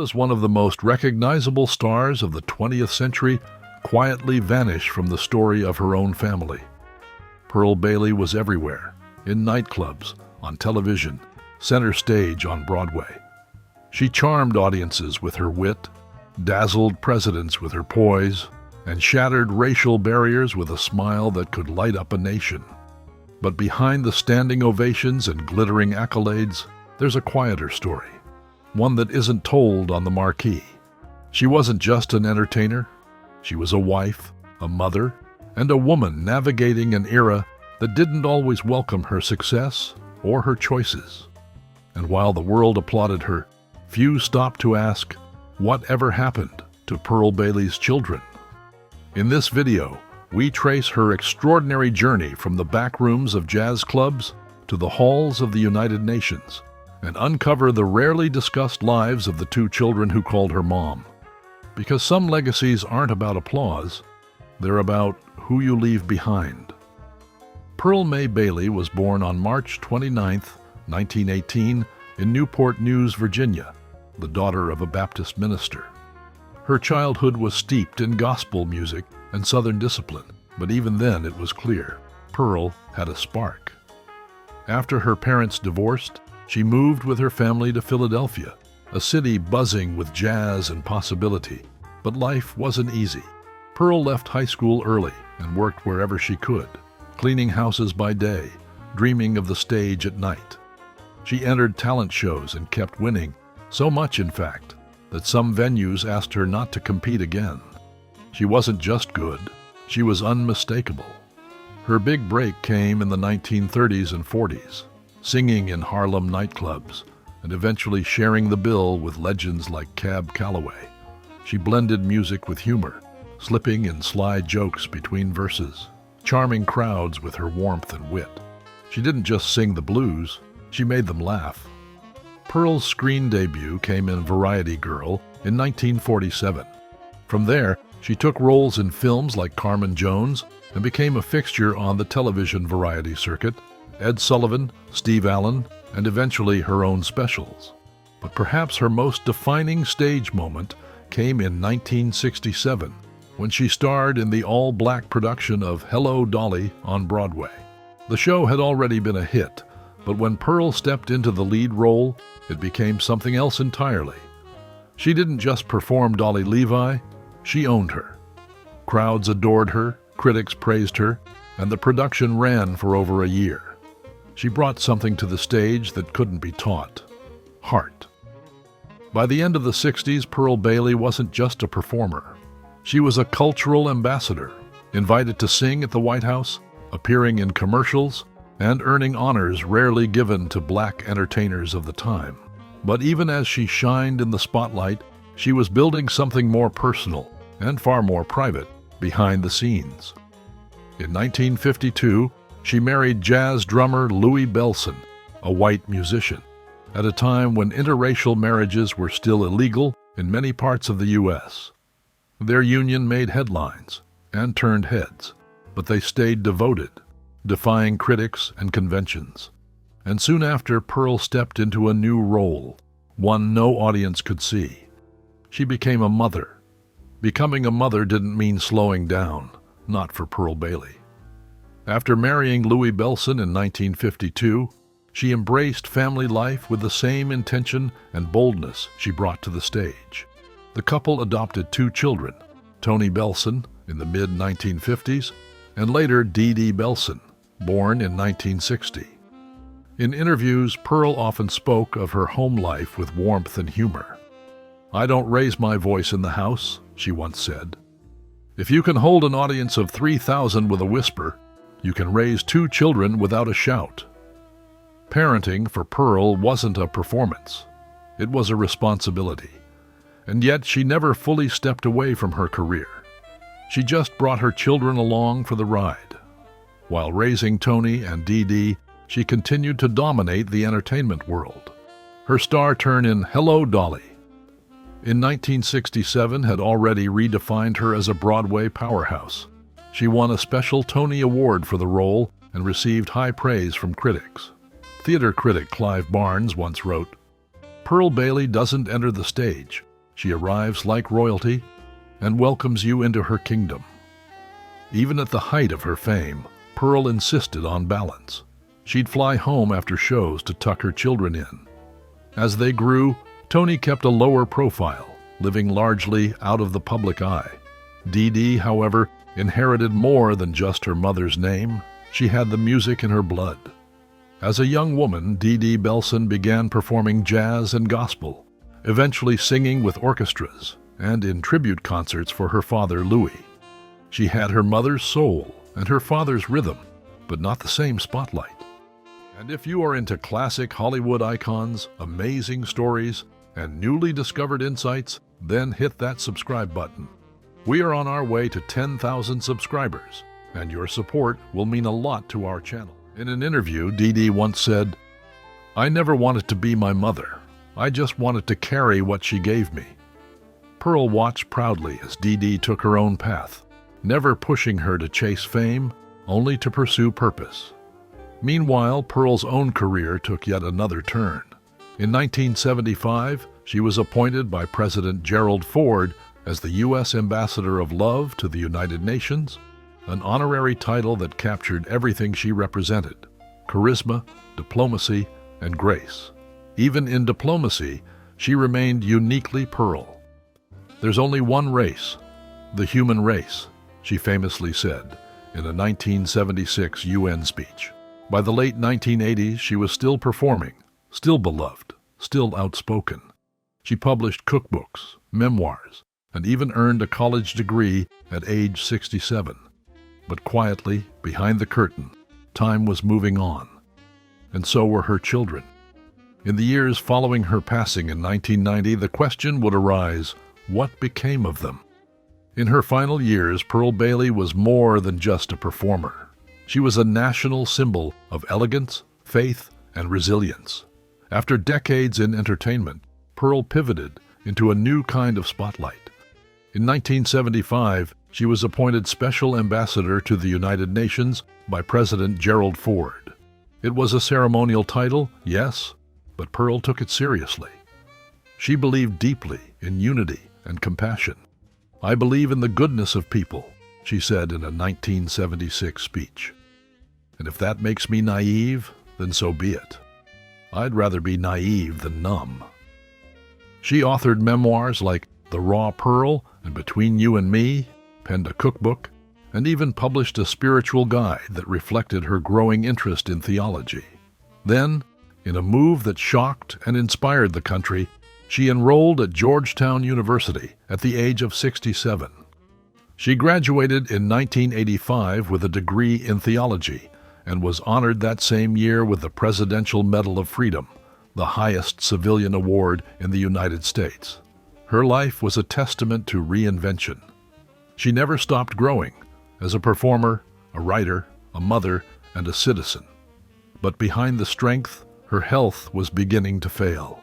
was one of the most recognizable stars of the 20th century, quietly vanished from the story of her own family. Pearl Bailey was everywhere, in nightclubs, on television, center stage on Broadway. She charmed audiences with her wit, dazzled presidents with her poise, and shattered racial barriers with a smile that could light up a nation. But behind the standing ovations and glittering accolades, there's a quieter story, one that isn't told on the marquee. She wasn't just an entertainer. She was a wife, a mother, and a woman navigating an era that didn't always welcome her success or her choices. And while the world applauded her, few stopped to ask, what ever happened to Pearl Bailey's children? In this video, we trace her extraordinary journey from the back rooms of jazz clubs to the halls of the United Nations and uncover the rarely discussed lives of the two children who called her mom. Because some legacies aren't about applause, they're about who you leave behind. Pearl May Bailey was born on March 29, 1918, in Newport News, Virginia, the daughter of a Baptist minister. Her childhood was steeped in gospel music and Southern discipline, but even then it was clear Pearl had a spark. After her parents divorced, she moved with her family to Philadelphia, a city buzzing with jazz and possibility. But life wasn't easy. Pearl left high school early and worked wherever she could, cleaning houses by day, dreaming of the stage at night. She entered talent shows and kept winning, so much, in fact, that some venues asked her not to compete again. She wasn't just good, she was unmistakable. Her big break came in the 1930s and 40s, singing in Harlem nightclubs, and eventually sharing the bill with legends like Cab Calloway. She blended music with humor, slipping in sly jokes between verses, charming crowds with her warmth and wit. She didn't just sing the blues, she made them laugh. Pearl's screen debut came in Variety Girl in 1947. From there, she took roles in films like Carmen Jones and became a fixture on the television variety circuit, Ed Sullivan, Steve Allen, and eventually her own specials. But perhaps her most defining stage moment came in 1967, when she starred in the all-black production of Hello, Dolly on Broadway. The show had already been a hit, but when Pearl stepped into the lead role, it became something else entirely. She didn't just perform Dolly Levi, she owned her. Crowds adored her, critics praised her, and the production ran for over a year. She brought something to the stage that couldn't be taught: heart. By the end of the 60s, Pearl Bailey wasn't just a performer. She was a cultural ambassador, invited to sing at the White House, appearing in commercials, and earning honors rarely given to black entertainers of the time. But even as she shined in the spotlight, she was building something more personal and far more private behind the scenes. In 1952, she married jazz drummer Louis Bellson, a white musician, at a time when interracial marriages were still illegal in many parts of the U.S. Their union made headlines and turned heads, but they stayed devoted, defying critics and conventions. And soon after, Pearl stepped into a new role, one no audience could see. She became a mother. Becoming a mother didn't mean slowing down, not for Pearl Bailey. After marrying Louis Bellson in 1952, she embraced family life with the same intention and boldness she brought to the stage. The couple adopted 2 children, Tony Bellson in the mid-1950s, and later Dee Dee Bellson, born in 1960. In interviews, Pearl often spoke of her home life with warmth and humor. "I don't raise my voice in the house," she once said. "If you can hold an audience of 3,000 with a whisper, you can raise 2 children without a shout." Parenting for Pearl wasn't a performance. It was a responsibility. And yet she never fully stepped away from her career. She just brought her children along for the ride. While raising Tony and Dee Dee, she continued to dominate the entertainment world. Her star turn in Hello, Dolly in 1967 had already redefined her as a Broadway powerhouse. She won a special Tony Award for the role and received high praise from critics. Theater critic Clive Barnes once wrote, "Pearl Bailey doesn't enter the stage. she arrives like royalty and welcomes you into her kingdom. Even at the height of her fame, Pearl insisted on balance. She'd fly home after shows to tuck her children in. As they grew, Tony kept a lower profile, living largely out of the public eye. Dee Dee, however, inherited more than just her mother's name. She had the music in her blood. As a young woman, Dee Dee Bellson began performing jazz and gospel, eventually singing with orchestras and in tribute concerts for her father, Louis. She had her mother's soul and her father's rhythm, but not the same spotlight. And if you are into classic Hollywood icons, amazing stories, and newly discovered insights, then hit that subscribe button. We are on our way to 10,000 subscribers, and your support will mean a lot to our channel. In an interview, Dee Dee once said, "I never wanted to be my mother. I just wanted to carry what she gave me." Pearl watched proudly as Dee Dee took her own path, never pushing her to chase fame, only to pursue purpose. Meanwhile, Pearl's own career took yet another turn. In 1975, she was appointed by President Gerald Ford as the U.S. Ambassador of Love to the United Nations, an honorary title that captured everything she represented: charisma, diplomacy, and grace. Even in diplomacy, she remained uniquely Pearl. "There's only one race, the human race," she famously said in a 1976 UN speech. By the late 1980s, she was still performing, still beloved, still outspoken. She published cookbooks, memoirs, and even earned a college degree at age 67. But quietly, behind the curtain, time was moving on. And so were her children. In the years following her passing in 1990, the question would arise, what became of them? In her final years, Pearl Bailey was more than just a performer. She was a national symbol of elegance, faith, and resilience. After decades in entertainment, Pearl pivoted into a new kind of spotlight. In 1975, she was appointed Special Ambassador to the United Nations by President Gerald Ford. It was a ceremonial title, yes, but Pearl took it seriously. She believed deeply in unity and compassion. "I believe in the goodness of people," she said in a 1976 speech. And if that makes me naive, then so be it. I'd rather be naive than numb. She authored memoirs like The Raw Pearl and Between You and Me, penned a cookbook, and even published a spiritual guide that reflected her growing interest in theology. Then, in a move that shocked and inspired the country, she enrolled at Georgetown University at the age of 67. She graduated in 1985 with a degree in theology and was honored that same year with the Presidential Medal of Freedom, the highest civilian award in the United States. Her life was a testament to reinvention. She never stopped growing as a performer, a writer, a mother, and a citizen. But behind the strength, her health was beginning to fail.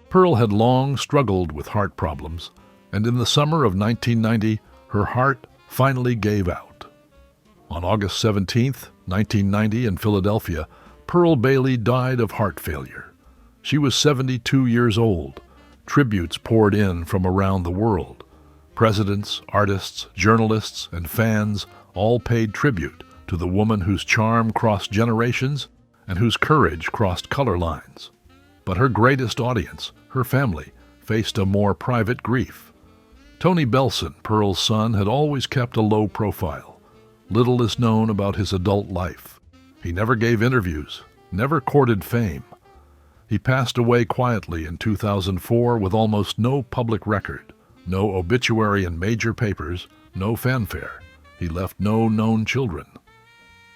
Pearl had long struggled with heart problems, and in the summer of 1990, her heart finally gave out. On August 17, 1990, in Philadelphia, Pearl Bailey died of heart failure. She was 72 years old. Tributes poured in from around the world. Presidents, artists, journalists, and fans all paid tribute to the woman whose charm crossed generations and whose courage crossed color lines. But her greatest audience, her family, faced a more private grief. Tony Bellson, Pearl's son, had always kept a low profile. Little is known about his adult life. He never gave interviews, never courted fame. He passed away quietly in 2004 with almost no public record, no obituary in major papers, no fanfare. He left no known children.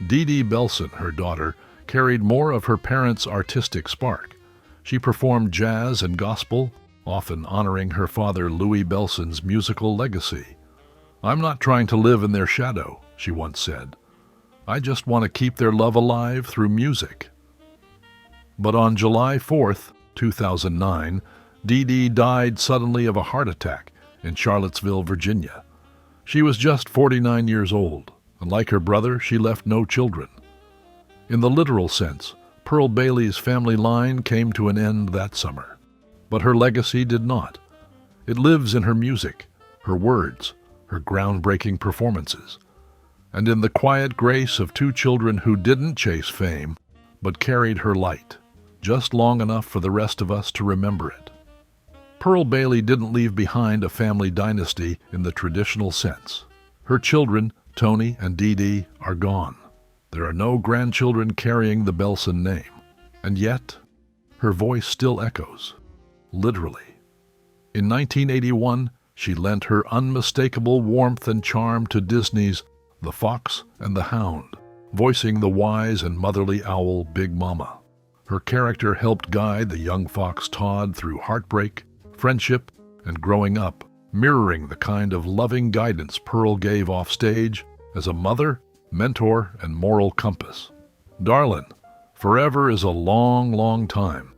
Dee Dee Bellson, her daughter, carried more of her parents' artistic spark. She performed jazz and gospel, often honoring her father Louis Bellson's musical legacy. "I'm not trying to live in their shadow," she once said. "I just want to keep their love alive through music." But on July 4, 2009, Dee Dee died suddenly of a heart attack in Charlottesville, Virginia. She was just 49 years old, and like her brother, she left no children. In the literal sense, Pearl Bailey's family line came to an end that summer. But her legacy did not. It lives in her music, her words, her groundbreaking performances, and in the quiet grace of two children who didn't chase fame, but carried her light, just long enough for the rest of us to remember it. Pearl Bailey didn't leave behind a family dynasty in the traditional sense. Her children, Tony and Dee Dee, are gone. There are no grandchildren carrying the Bellson name. And yet, her voice still echoes, literally. In 1981, she lent her unmistakable warmth and charm to Disney's The Fox and the Hound, voicing the wise and motherly owl Big Mama. Her character helped guide the young fox Todd through heartbreak, friendship, and growing up, mirroring the kind of loving guidance Pearl gave off stage as a mother, mentor, and moral compass. Darlin', forever is a long, long time,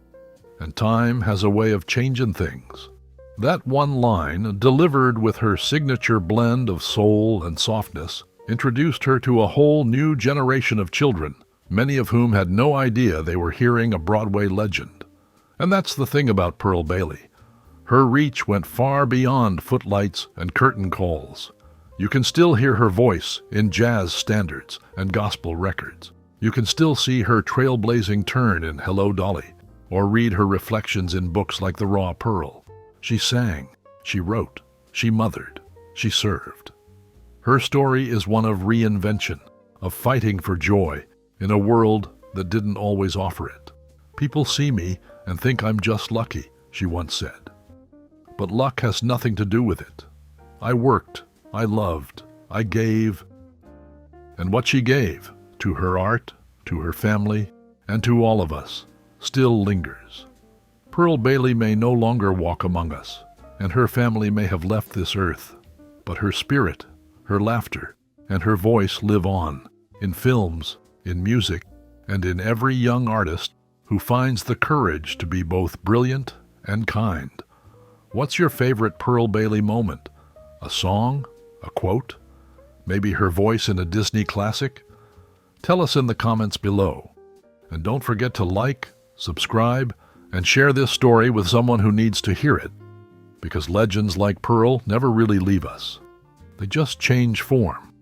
and time has a way of changing things. That one line, delivered with her signature blend of soul and softness, introduced her to a whole new generation of children, many of whom had no idea they were hearing a Broadway legend. And that's the thing about Pearl Bailey. Her reach went far beyond footlights and curtain calls. You can still hear her voice in jazz standards and gospel records. You can still see her trailblazing turn in Hello, Dolly, or read her reflections in books like The Raw Pearl. She sang, she wrote, she mothered, she served. Her story is one of reinvention, of fighting for joy in a world that didn't always offer it. People see me and think I'm just lucky, she once said. But luck has nothing to do with it. I worked, I loved, I gave, and what she gave, to her art, to her family, and to all of us, still lingers. Pearl Bailey may no longer walk among us, and her family may have left this earth, but her spirit, her laughter, and her voice live on, in films, in music, and in every young artist who finds the courage to be both brilliant and kind. What's your favorite Pearl Bailey moment? A song? A quote? Maybe her voice in a Disney classic? Tell us in the comments below. And don't forget to like, subscribe, and share this story with someone who needs to hear it, because legends like Pearl never really leave us. They just change form.